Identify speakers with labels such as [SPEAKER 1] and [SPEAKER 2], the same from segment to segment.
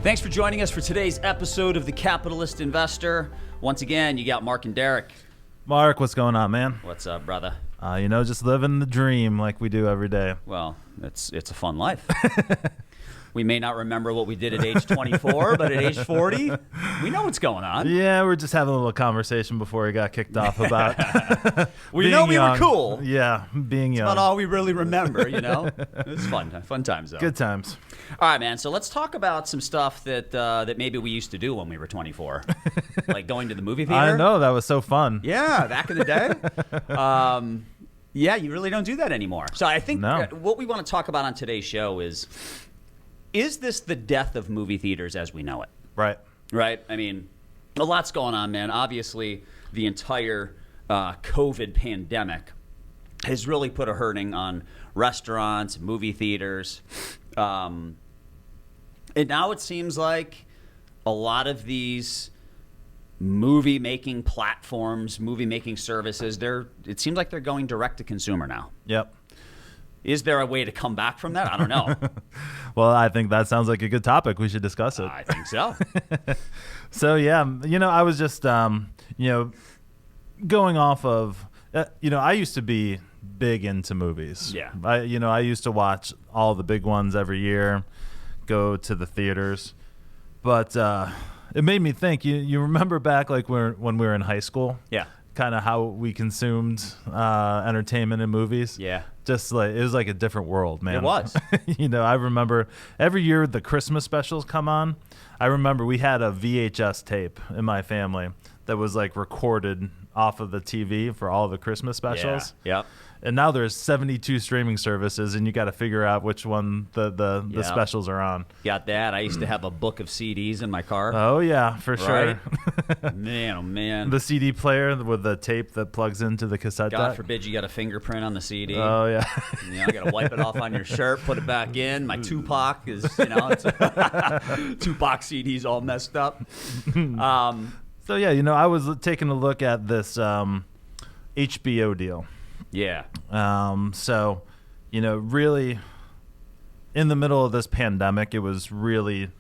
[SPEAKER 1] Thanks for joining us for today's episode of The Capitalist Investor. Once again, you got Mark and Derek.
[SPEAKER 2] Mark, what's going on, man?
[SPEAKER 1] What's up, brother?
[SPEAKER 2] Just living the dream like we do every day.
[SPEAKER 1] Well, it's a fun life. We may not remember what we did at age 24, but at age 40, we know what's going on.
[SPEAKER 2] Yeah, we're just having a little conversation before we got kicked off about
[SPEAKER 1] we know we
[SPEAKER 2] young.
[SPEAKER 1] were cool.
[SPEAKER 2] Yeah, being young.
[SPEAKER 1] That's about all we really remember, you know? It's fun times, though.
[SPEAKER 2] Good times.
[SPEAKER 1] All right, man, so let's talk about some stuff that maybe we used to do when we were 24. Like going to the movie theater.
[SPEAKER 2] I know, that was so fun.
[SPEAKER 1] Yeah, back in the day. Yeah, you really don't do that anymore. So I think what we want to talk about on today's show is this the death of movie theaters as we know it?
[SPEAKER 2] Right.
[SPEAKER 1] Right? I mean, a lot's going on, man. Obviously, the entire COVID pandemic has really put a hurting on restaurants, movie theaters. And now it seems like a lot of these movie-making platforms, movie-making services, it seems like they're going direct to consumer now.
[SPEAKER 2] Yep.
[SPEAKER 1] Is there a way to come back from that? I don't know.
[SPEAKER 2] Well, I think that sounds like a good topic. We should discuss it.
[SPEAKER 1] I think so.
[SPEAKER 2] So, yeah, I was just, going off of, I used to be big into movies.
[SPEAKER 1] Yeah.
[SPEAKER 2] I used to watch all the big ones every year, go to the theaters. But it made me think, you remember back like when we were in high school?
[SPEAKER 1] Yeah.
[SPEAKER 2] Kind of how we consumed entertainment and movies.
[SPEAKER 1] Yeah.
[SPEAKER 2] Just like it was like a different world, man.
[SPEAKER 1] It was.
[SPEAKER 2] I remember every year the Christmas specials come on. I remember we had a VHS tape in my family that was like recorded off of the TV for all the Christmas specials.
[SPEAKER 1] Yeah. Yep.
[SPEAKER 2] And now there's 72 streaming services, and you got to figure out which one the specials are on.
[SPEAKER 1] Got that. I used to have a book of CDs in my car.
[SPEAKER 2] Oh, yeah, for sure.
[SPEAKER 1] Man, oh, man.
[SPEAKER 2] The CD player with the tape that plugs into the cassette
[SPEAKER 1] God
[SPEAKER 2] deck.
[SPEAKER 1] forbid you got a fingerprint on the CD.
[SPEAKER 2] Oh, yeah.
[SPEAKER 1] I got to wipe it off on your shirt, put it back in. My Tupac is, Tupac CD's all messed up.
[SPEAKER 2] So, yeah, I was taking a look at this HBO deal.
[SPEAKER 1] Yeah.
[SPEAKER 2] Really in the middle of this pandemic, it was really,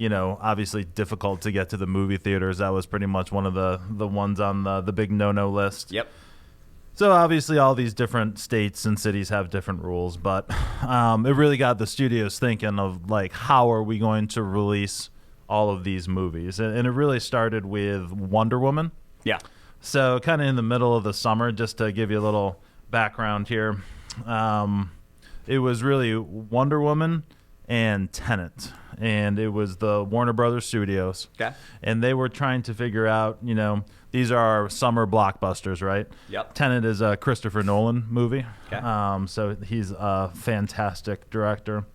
[SPEAKER 2] obviously difficult to get to the movie theaters. That was pretty much one of the ones on the big no-no list.
[SPEAKER 1] Yep.
[SPEAKER 2] So obviously all these different states and cities have different rules, but it really got the studios thinking of like, how are we going to release all of these movies? And it really started with Wonder Woman.
[SPEAKER 1] Yeah.
[SPEAKER 2] So kind of in the middle of the summer, just to give you a little background here, it was really Wonder Woman and Tenet, and it was the Warner Brothers Studios. Okay. And they were trying to figure out, these are our summer blockbusters, right?
[SPEAKER 1] Yep.
[SPEAKER 2] Tenet is a Christopher Nolan movie.
[SPEAKER 1] Okay.
[SPEAKER 2] So he's a fantastic director.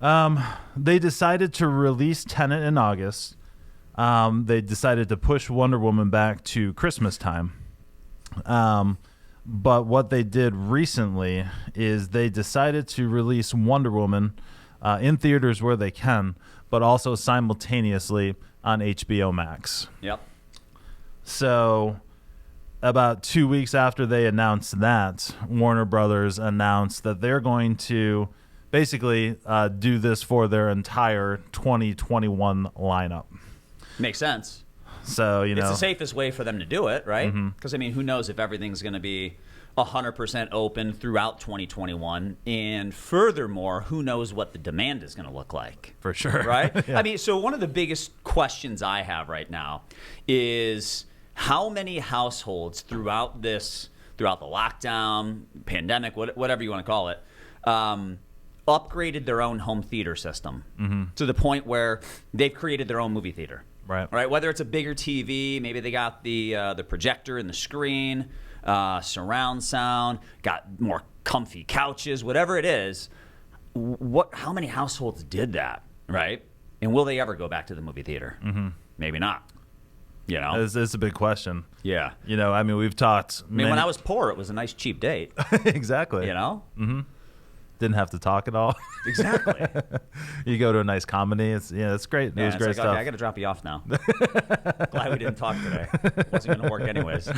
[SPEAKER 2] They decided to release Tenet in August. They decided to push Wonder Woman back to Christmas time. But what they did recently is they decided to release Wonder Woman in theaters where they can, but also simultaneously on HBO Max.
[SPEAKER 1] Yep.
[SPEAKER 2] So about 2 weeks after they announced that, Warner Brothers announced that they're going to basically do this for their entire 2021 lineup.
[SPEAKER 1] Makes sense.
[SPEAKER 2] So,
[SPEAKER 1] it's the safest way for them to do it, right? Because, who knows if everything's going to be 100% open throughout 2021. And furthermore, who knows what the demand is going to look like.
[SPEAKER 2] For sure.
[SPEAKER 1] Right?
[SPEAKER 2] Yeah.
[SPEAKER 1] So one of the biggest questions I have right now is how many households throughout the lockdown, pandemic, whatever you want to call it, upgraded their own home theater system to the point where they've created their own movie theater. Right. Whether it's a bigger TV, maybe they got the projector and the screen, surround sound, got more comfy couches, whatever it is. How many households did that, right? And will they ever go back to the movie theater? Maybe not.
[SPEAKER 2] It's a big question.
[SPEAKER 1] Yeah.
[SPEAKER 2] We've talked.
[SPEAKER 1] When I was poor, it was a nice cheap date.
[SPEAKER 2] Exactly. Didn't have to talk at all.
[SPEAKER 1] Exactly.
[SPEAKER 2] You go to a nice comedy. It's great. It was great stuff.
[SPEAKER 1] Okay, I got to drop you off now. Glad we didn't talk today. Wasn't going to work anyways. All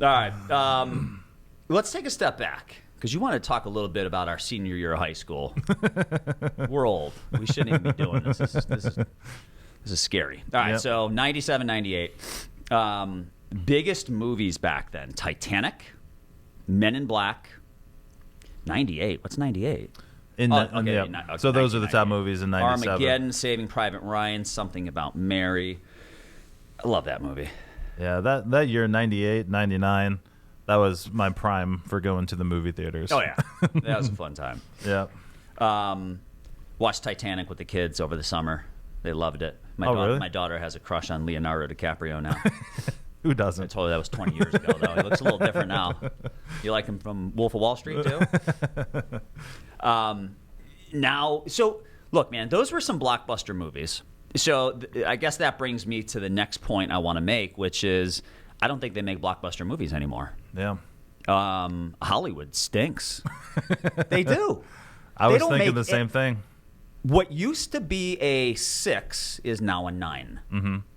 [SPEAKER 1] right. Let's take a step back. because you want to talk a little bit about our senior year of high school. We're old. We shouldn't even be doing this. This is scary. All right, so 97, 98. Biggest movies back then: Titanic, Men in Black. 98. What's 98?
[SPEAKER 2] So those are the top movies in 97.
[SPEAKER 1] Armageddon, Saving Private Ryan, Something About Mary. I love that movie.
[SPEAKER 2] Yeah, that year, 98, 99, that was my prime for going to the movie theaters.
[SPEAKER 1] Oh, yeah. That was a fun time.
[SPEAKER 2] Yeah.
[SPEAKER 1] Watched Titanic with the kids over the summer. They loved it.
[SPEAKER 2] Really?
[SPEAKER 1] My daughter has a crush on Leonardo DiCaprio now.
[SPEAKER 2] Who
[SPEAKER 1] I
[SPEAKER 2] doesn't?
[SPEAKER 1] told her that was 20 years ago, though. He looks a little different now. You like him from Wolf of Wall Street, too? So look, man, those were some blockbuster movies. So I guess that brings me to the next point I want to make, which is I don't think they make blockbuster movies anymore.
[SPEAKER 2] Yeah.
[SPEAKER 1] Hollywood stinks. They do.
[SPEAKER 2] I was thinking the same thing.
[SPEAKER 1] What used to be a 6 is now a 9,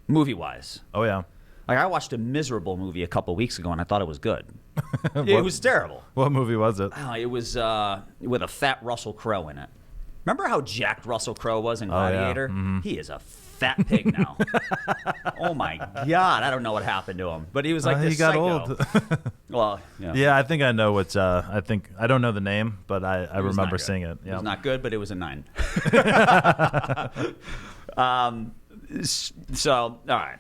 [SPEAKER 1] movie-wise.
[SPEAKER 2] Oh, yeah.
[SPEAKER 1] Like, I watched a miserable movie a couple weeks ago, and I thought it was good. It was terrible.
[SPEAKER 2] What movie was it?
[SPEAKER 1] It was with a fat Russell Crowe in it. Remember how jacked Russell Crowe was in Gladiator?
[SPEAKER 2] Oh, yeah. Mm-hmm.
[SPEAKER 1] He is a fat pig now. Oh, my God. I don't know what happened to him. But he was like this
[SPEAKER 2] he got
[SPEAKER 1] psycho.
[SPEAKER 2] old.
[SPEAKER 1] Well, yeah.
[SPEAKER 2] Yeah, I think I know what. I don't know the name, but I remember seeing it.
[SPEAKER 1] Yeah. It was not good, but it was a 9. So, all right,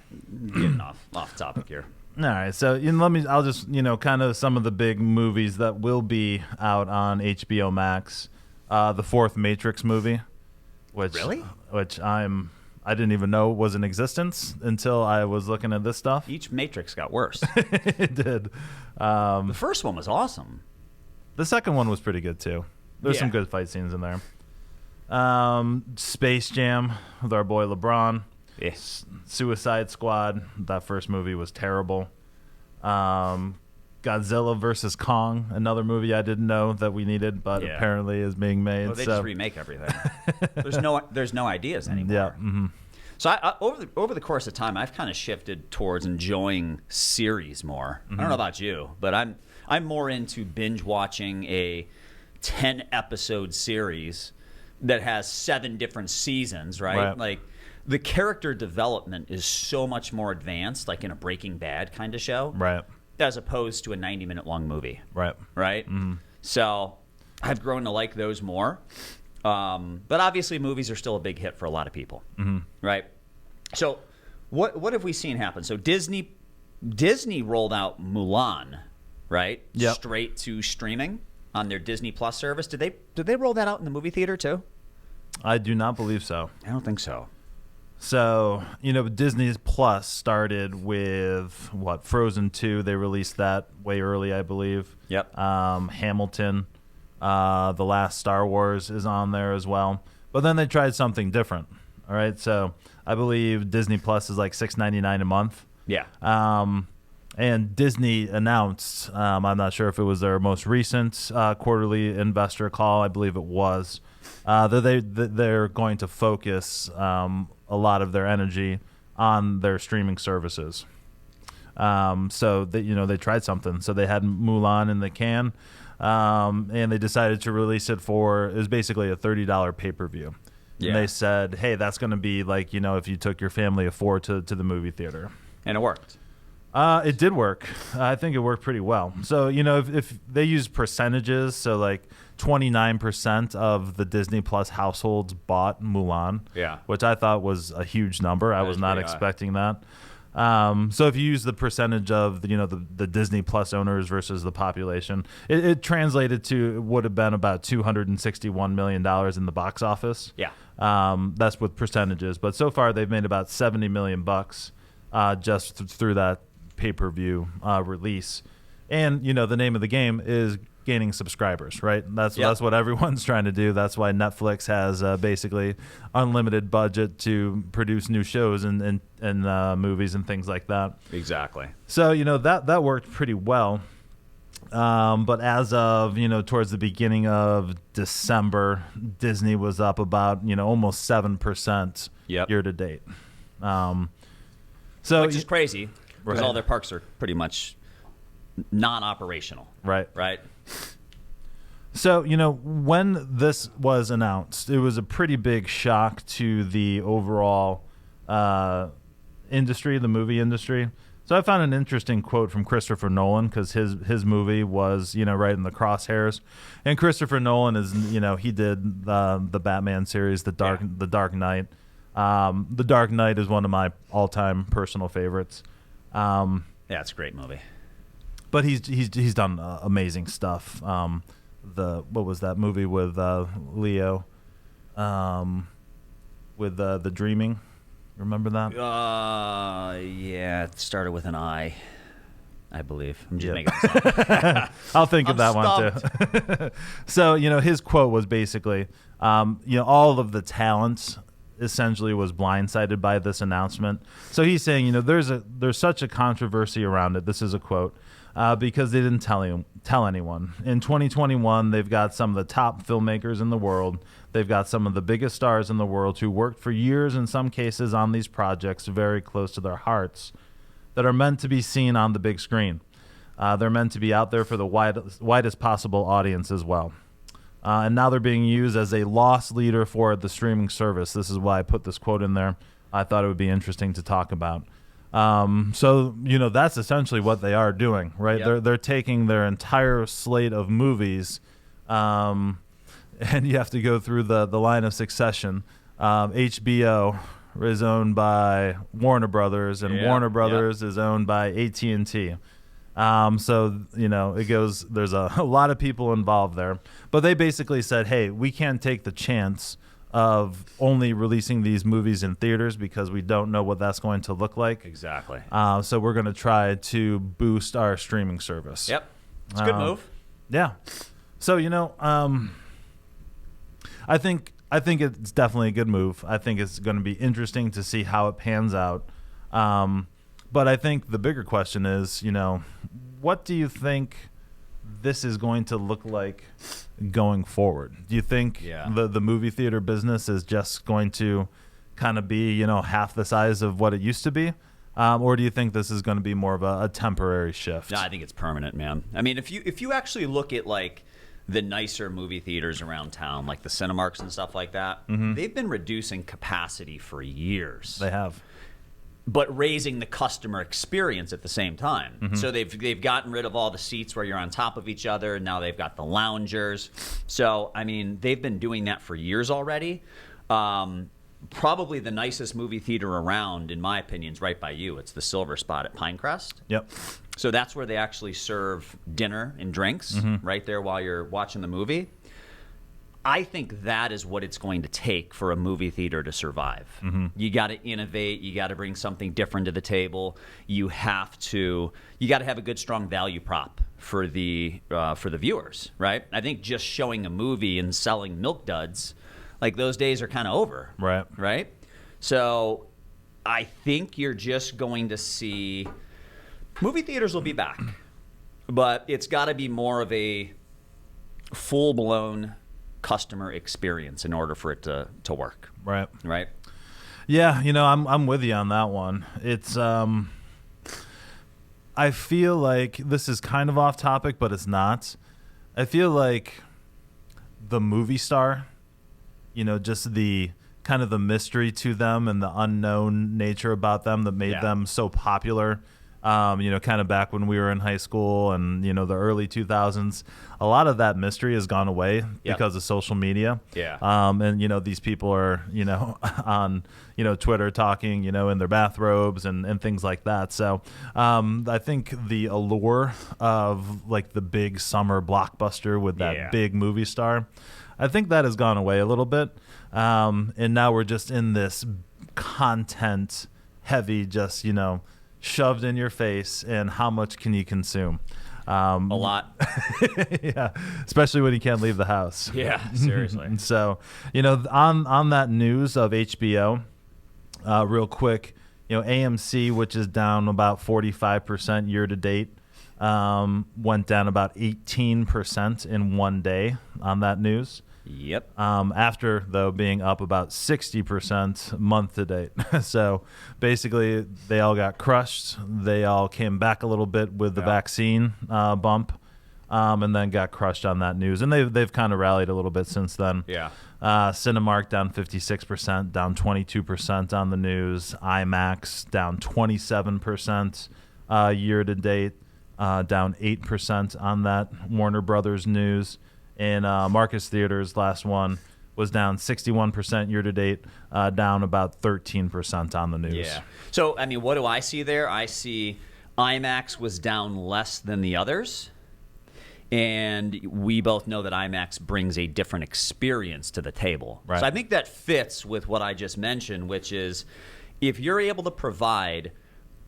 [SPEAKER 1] getting off topic here.
[SPEAKER 2] All right, so I'll just kind of some of the big movies that will be out on HBO Max. The fourth Matrix movie, which I didn't even know was in existence until I was looking at this stuff.
[SPEAKER 1] Each Matrix got worse.
[SPEAKER 2] It did.
[SPEAKER 1] The first one was awesome.
[SPEAKER 2] The second one was pretty good too. There's some good fight scenes in there. Space Jam with our boy LeBron.
[SPEAKER 1] Yes.
[SPEAKER 2] Suicide Squad. That first movie was terrible. Godzilla versus Kong, another movie I didn't know that we needed, but apparently is being made.
[SPEAKER 1] Well, they just remake everything. There's no ideas anymore.
[SPEAKER 2] Yeah. Mm-hmm.
[SPEAKER 1] So I, over the course of time, I've kind of shifted towards enjoying series more. I don't know about you, but I'm more into binge watching a 10-episode series that has 7 different seasons, right? Like, the character development is so much more advanced, like in a Breaking Bad kind of show,
[SPEAKER 2] right?
[SPEAKER 1] As opposed to a 90-minute long movie,
[SPEAKER 2] right?
[SPEAKER 1] Mm-hmm. So I've grown to like those more. But obviously, movies are still a big hit for a lot of people, right? So what have we seen happen? So Disney rolled out Mulan, right?
[SPEAKER 2] Yep.
[SPEAKER 1] Straight to streaming on their Disney Plus service. Did they roll that out in the movie theater too?
[SPEAKER 2] I do not believe so.
[SPEAKER 1] I don't think so.
[SPEAKER 2] So, Disney Plus started with, Frozen 2. They released that way early, I believe.
[SPEAKER 1] Yep.
[SPEAKER 2] Hamilton, The Last Star Wars is on there as well. But then they tried something different, all right? So I believe Disney Plus is like $6.99 a month.
[SPEAKER 1] Yeah.
[SPEAKER 2] And Disney announced, I'm not sure if it was their most recent quarterly investor call. I believe it was. They're going to focus a lot of their energy on their streaming services. So they tried something. So they had Mulan in the can, and they decided to release it it was basically a $30 pay-per-view. Yeah. And they said, hey, that's going to be like, if you took your family of 4 to the movie theater.
[SPEAKER 1] And it worked.
[SPEAKER 2] It did work. I think it worked pretty well. So, if they use percentages, so like 29% of the Disney Plus households bought Mulan, which I thought was a huge number. I was not expecting that. So if you use the percentage of the Disney Plus owners versus the population, it translated to would have been about $261 million in the box office.
[SPEAKER 1] Yeah.
[SPEAKER 2] That's with percentages, but so far they've made about $70 million just through that pay-per-view release. And the name of the game is gaining subscribers, right? That's what everyone's trying to do. That's why Netflix has basically unlimited budget to produce new shows and movies and things like that.
[SPEAKER 1] Exactly.
[SPEAKER 2] So that worked pretty well. But as of towards the beginning of December, Disney was up about almost 7% year to date.
[SPEAKER 1] Which is crazy because all their parks are pretty much non-operational.
[SPEAKER 2] Right. So, when this was announced, it was a pretty big shock to the overall industry, the movie industry. So I found an interesting quote from Christopher Nolan because his movie was, right in the crosshairs. And Christopher Nolan is, he did the Batman series, The Dark Knight. The Dark Knight is one of my all-time personal favorites.
[SPEAKER 1] Yeah, it's a great movie.
[SPEAKER 2] But he's done amazing stuff. What was that movie with Leo? With The Dreaming. Remember that?
[SPEAKER 1] Yeah, it started with an I believe. I'm just making this up.
[SPEAKER 2] I'll think of that one too. So, his quote was basically, all of the talent essentially was blindsided by this announcement. So he's saying, there's such a controversy around it. This is a quote. Because they didn't tell anyone. In 2021, they've got some of the top filmmakers in the world. They've got some of the biggest stars in the world who worked for years, in some cases, on these projects very close to their hearts that are meant to be seen on the big screen. They're meant to be out there for the widest possible audience as well. And now they're being used as a loss leader for the streaming service. This is why I put this quote in there. I thought it would be interesting to talk about. So, that's essentially what they are doing, right?
[SPEAKER 1] Yep.
[SPEAKER 2] They're taking their entire slate of movies, and you have to go through the line of succession. HBO is owned by Warner Brothers, and Warner Brothers is owned by AT&T. So, it goes, there's a lot of people involved there, but they basically said, hey, we can't take the chance of only releasing these movies in theaters because we don't know what that's going to look like.
[SPEAKER 1] Exactly.
[SPEAKER 2] So we're going to try to boost our streaming service.
[SPEAKER 1] Yep. It's a good move.
[SPEAKER 2] Yeah. So, I think it's definitely a good move. I think it's going to be interesting to see how it pans out. But I think the bigger question is, what do you think this is going to look like going forward? Do you think the movie theater business is just going to kind of be, half the size of what it used to be? Or do you think this is going to be more of a temporary shift?
[SPEAKER 1] No, I think it's permanent, man. I mean, if you actually look at like the nicer movie theaters around town, like the Cinemarks and stuff like that, they've been reducing capacity for years.
[SPEAKER 2] They have.
[SPEAKER 1] But raising the customer experience at the same time. So they've gotten rid of all the seats where you're on top of each other. Now they've got the loungers. So, I mean, they've been doing that for years already. Probably the nicest movie theater around, in my opinion, is right by you. It's the Silver Spot at Pinecrest.
[SPEAKER 2] Yep.
[SPEAKER 1] So that's where they actually serve dinner and drinks right there while you're watching the movie. I think that is what it's going to take for a movie theater to survive. You got to innovate. You got to bring something different to the table. You got to have a good, strong value prop for the viewers, right? I think just showing a movie and selling milk duds, like those days are kind of over, right? So I think you're just going to see movie theaters will be back, but it's got to be more of a full-blown customer experience in order for it to work. Right.
[SPEAKER 2] Yeah, I'm with you on that one. It's I feel like this is kind of off topic, but it's not. I feel like the movie star, just the kind of the mystery to them and the unknown nature about them that made them so popular. Kind of back when we were in high school and, the early 2000s, a lot of that mystery has gone away because of social media. And, these people are, on, Twitter talking, in their bathrobes and things like that. So I think the allure of like the big summer blockbuster with that big movie star, I think that has gone away a little bit. And now we're just in this content heavy, just, shoved in your face, and how much can you consume?
[SPEAKER 1] A lot.
[SPEAKER 2] Yeah, especially when you can't leave the house.
[SPEAKER 1] Yeah, seriously.
[SPEAKER 2] So, on that news of HBO, real quick, AMC, which is down about 45% year to date, went down about 18% in one day on that news.
[SPEAKER 1] Yep.
[SPEAKER 2] After, though, being up about 60% month to date. So basically, they all got crushed. They all came back a little bit with the vaccine bump. and then got crushed on that news. And they've kind of rallied a little bit since then.
[SPEAKER 1] Yeah.
[SPEAKER 2] Cinemark down 56%, down 22% on the news. IMAX down 27% year to date, down 8% on that Warner Brothers news. And Marcus Theaters, last one, was down 61% year to date, down about 13% on the news.
[SPEAKER 1] Yeah. So, I mean, what do I see there? I see IMAX was down less than the others. And we both know that IMAX brings a different experience to the table.
[SPEAKER 2] Right.
[SPEAKER 1] So I think that fits with what I just mentioned, which is if you're able to provide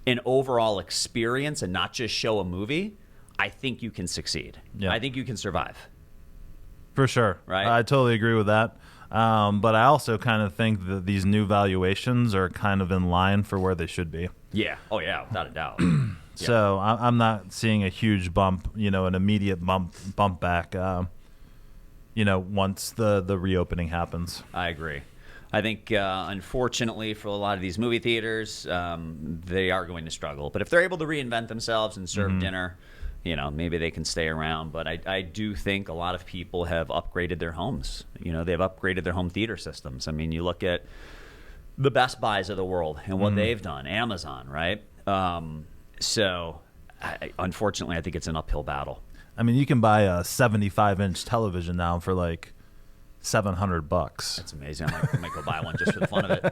[SPEAKER 1] an overall experience and not just show a movie, I think you can succeed.
[SPEAKER 2] Yeah.
[SPEAKER 1] I think you can survive.
[SPEAKER 2] For sure.
[SPEAKER 1] Right.
[SPEAKER 2] I totally agree with that. But I also kind of think that these new valuations are kind of in line for where they should be.
[SPEAKER 1] Yeah. Oh, yeah, without a doubt.
[SPEAKER 2] So I'm not seeing a huge bump, an immediate bump back, once the reopening happens.
[SPEAKER 1] I agree. I think, unfortunately, for a lot of these movie theaters, they are going to struggle. But if they're able to reinvent themselves and serve dinner, maybe they can stay around. But I do think a lot of people have upgraded their homes. They've upgraded their home theater systems. I mean, you look at the Best Buys of the world and what they've done, Amazon, right? So, unfortunately, I think it's an uphill battle.
[SPEAKER 2] I mean, you can buy a 75-inch television now for like $700.
[SPEAKER 1] That's amazing. I might go buy one just for the fun of it.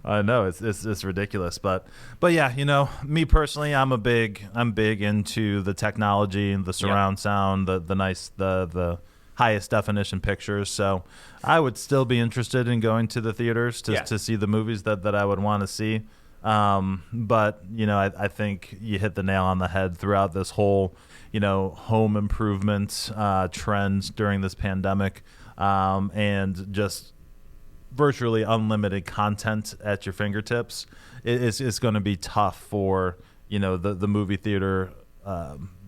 [SPEAKER 2] I know it's ridiculous, but yeah, me personally, I'm big into the technology and the surround sound, the highest definition pictures. So I would still be interested in going to the theaters to see the movies that I would want to see. But I think you hit the nail on the head throughout this whole home improvement trends during this pandemic. And just virtually unlimited content at your fingertips, it's going to be tough for the movie theater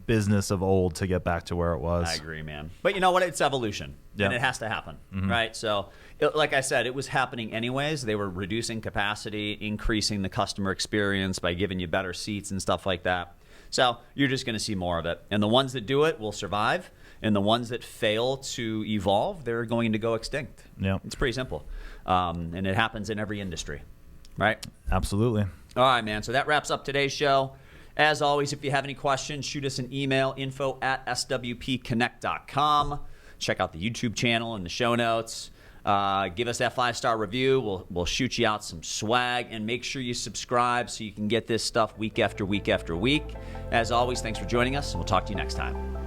[SPEAKER 2] business of old to get back to where it was.
[SPEAKER 1] I agree, man. But you know what? It's evolution, and it has to happen, right? So, like I said, it was happening anyways. They were reducing capacity, increasing the customer experience by giving you better seats and stuff like that. So you're just going to see more of it. And the ones that do it will survive. And the ones that fail to evolve, they're going to go extinct.
[SPEAKER 2] Yeah.
[SPEAKER 1] It's pretty simple. And it happens in every industry, right?
[SPEAKER 2] Absolutely.
[SPEAKER 1] All right, man. So that wraps up today's show. As always, if you have any questions, shoot us an email, info@swpconnect.com. Check out the YouTube channel and the show notes. Give us that 5-star review. We'll shoot you out some swag, and make sure you subscribe so you can get this stuff week after week after week. As always, thanks for joining us, and we'll talk to you next time.